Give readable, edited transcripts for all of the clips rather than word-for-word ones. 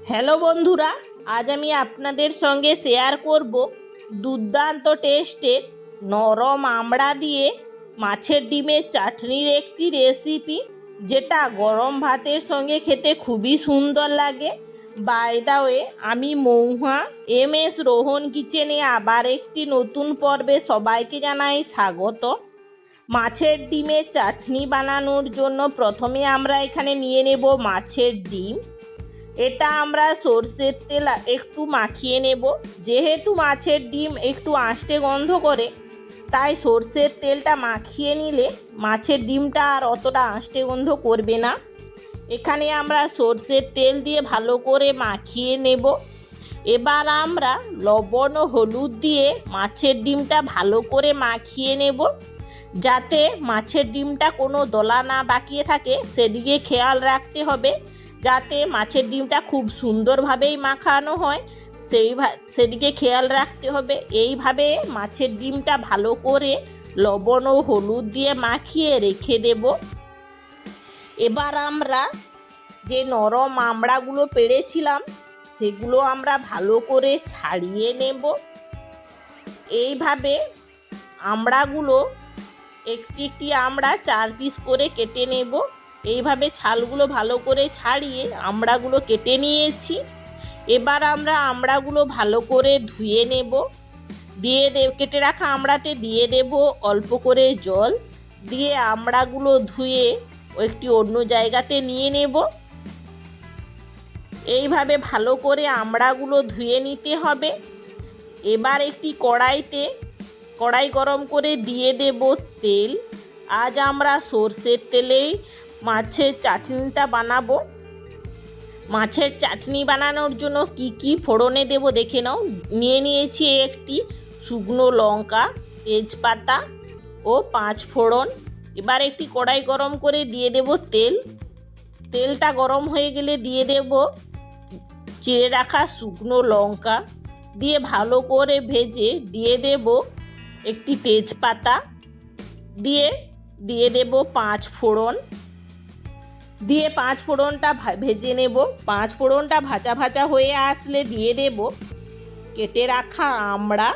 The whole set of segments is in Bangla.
হ্যালো বন্ধুরা, আজ আমি আপনাদের সঙ্গে শেয়ার করব দুর্দান্ত টেস্টের নরম আমড়া দিয়ে মাছের ডিমের চাটনির একটি রেসিপি, যেটা গরম ভাতের সঙ্গে খেতে খুবই সুন্দর লাগে। বাই দ্য ওয়ে, আমি মৌহা MS রোহন কিচেনে আবার একটি নতুন পর্বে সবাইকে জানাই স্বাগত। মাছের ডিমের চাটনি বানানোর জন্য প্রথমে আমরা এখানে নিয়ে নেব মাছের ডিম। এটা আমরা সরষের তেল একটু মাখিয়ে নেব। যেহেতু মাছের ডিম একটু আঁশটে গন্ধ করে, তাই সরষের তেলটা মাখিয়ে নিলে মাছের ডিমটা আর অতটা আঁশটে গন্ধ করবে না। এখানে আমরা সরষের তেল দিয়ে ভালো করে মাখিয়ে নেব। এবার আমরা লবণ ও হলুদ দিয়ে মাছের ডিমটা ভালো করে মাখিয়ে নেব, যাতে মাছের ডিমটা কোনো দলা না বাকিয়ে থাকে সেদিকে খেয়াল রাখতে হবে, যাতে মাছের ডিমটা খুব সুন্দরভাবেই মাখানো হয় সেদিকে খেয়াল রাখতে হবে। এইভাবে মাছের ডিমটা ভালো করে লবণ ও হলুদ দিয়ে মাখিয়ে রেখে দেব। এবার আমরা যে নরম আমড়াগুলো পেড়েছিলাম সেগুলো আমরা ভালো করে ছাড়িয়ে নেব। এইভাবে আমড়াগুলো একটি একটি আমড়া 4 পিস করে কেটে নেব। এইভাবে ছালগুলো ভালো করে ছাড়িয়ে আমড়াগুলো কেটে নিয়েছি। এবার আমরা আমড়াগুলো ভালো করে ধুয়ে নেব। কেটে রাখা আমড়াতে দিয়ে দেব অল্প করে জল, দিয়ে আমড়াগুলো ধুয়ে একটি অন্য জায়গাতে নিয়ে নেব। এইভাবে ভালো করে আমড়াগুলো ধুয়ে নিতে হবে। এবার একটি কড়াই গরম করে দিয়ে দেব তেল। আজ আমরা সরষের তেলেই মাছের চাটনিটা বানাবো। মাছের চাটনি বানানোর জন্য কি কি ফোড়নে দেব দেখে নাও। নিয়েছি একটি শুকনো লঙ্কা, তেজপাতা ও 5 ফোড়ন। এবার একটি কড়াই গরম করে দিয়ে দেব তেল। তেলটা গরম হয়ে গেলে দিয়ে দেব চিড়ে রাখা শুকনো লঙ্কা, দিয়ে ভালো করে ভেজে দিয়ে দেব একটি তেজপাতা, দিয়ে দেব 5 ফোড়ন, দিয়ে 5 ফোড়নটা ভেজে নেব। 5 ফোড়নটা ভাজা ভাজা হয়ে আসলে দিয়ে দেব কেটে রাখা আমড়া,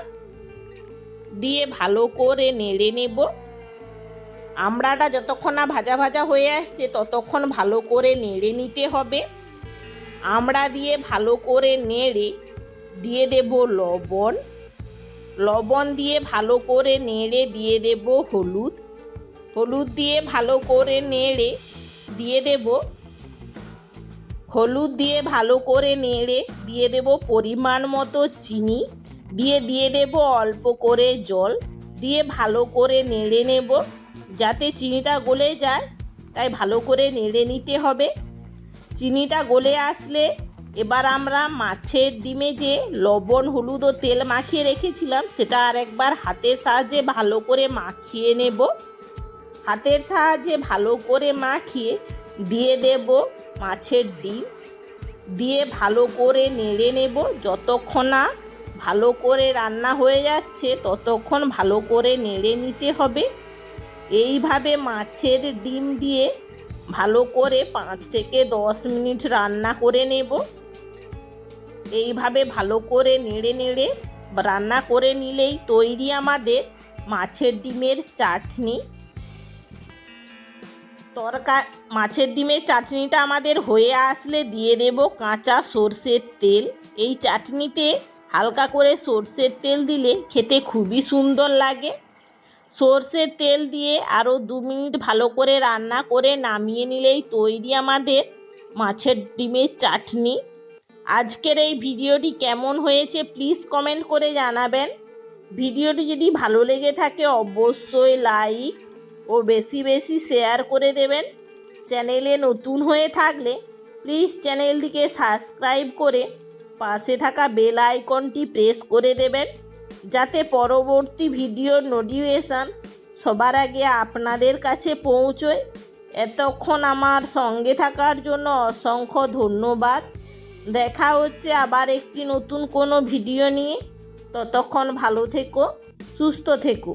দিয়ে ভালো করে নেড়ে নেব। আমড়াটা যতক্ষণ না ভাজা ভাজা হয়ে আসছে ততক্ষণ ভালো করে নেড়ে নিতে হবে। আমড়া দিয়ে ভালো করে নেড়ে দিয়ে দেব লবণ দিয়ে ভালো করে নেড়ে দিয়ে দেব হলুদ দিয়ে ভালো করে নেড়ে দিয়ে দেব পরিমাণ মতো চিনি, দিয়ে দেব অল্প করে জল, দিয়ে ভালো করে নেড়ে নেব যাতে চিনিটা গলে যায়, তাই ভালো করে নেড়ে নিতে হবে। চিনিটা গলে আসলে এবার আমরা মাছের ডিমে যে লবণ হলুদ ও তেল মাখিয়ে রেখেছিলাম সেটা আরেকবার হাতের সাহায্যে ভালো করে মাখিয়ে নেব। হাতের সাহায্যে ভালো করে মাখিয়ে দিয়ে দেব মাছের ডিম, দিয়ে ভালো করে নেড়ে নেব। যতক্ষণ না ভালো করে রান্না হয়ে যাচ্ছে ততক্ষণ ভালো করে নেড়ে নিতে হবে। এইভাবে মাছের ডিম দিয়ে ভালো করে 5 থেকে 10 মিনিট রান্না করে নেব। এইভাবে ভালো করে নেড়ে রান্না করে নিলেই তৈরি আমাদের মাছের ডিমের চাটনি। মাছের ডিমের চাটনিটা আমাদের হয়ে আসলে দিয়ে দেব কাঁচা সরষের তেল। এই চাটনিতে হালকা করে সরষের তেল দিলে খেতে খুবই সুন্দর লাগে। সরষের তেল দিয়ে আরও 2 মিনিট ভালো করে রান্না করে নামিয়ে নিলেই তৈরি আমাদের মাছের ডিমের চাটনি। আজকের এই ভিডিওটি কেমন হয়েছে প্লিজ কমেন্ট করে জানাবেন। ভিডিওটি যদি ভালো লেগে থাকে অবশ্যই লাইক ও বেশি বেশি শেয়ার করে দেবেন। চ্যানেলে নতুন হয়ে থাকলে প্লিজ চ্যানেলটিকে সাবস্ক্রাইব করে পাশে থাকা বেল আইকনটি প্রেস করে দেবেন, যাতে পরবর্তী ভিডিওর নোটিফিকেশন সবার আগে আপনাদের কাছে পৌঁছয়। এতক্ষণ আমার সঙ্গে থাকার জন্য অসংখ্য ধন্যবাদ। দেখা হচ্ছে আবার একটি নতুন কোনো ভিডিও নিয়ে। ততক্ষণ ভালো থেকো, সুস্থ থেকো।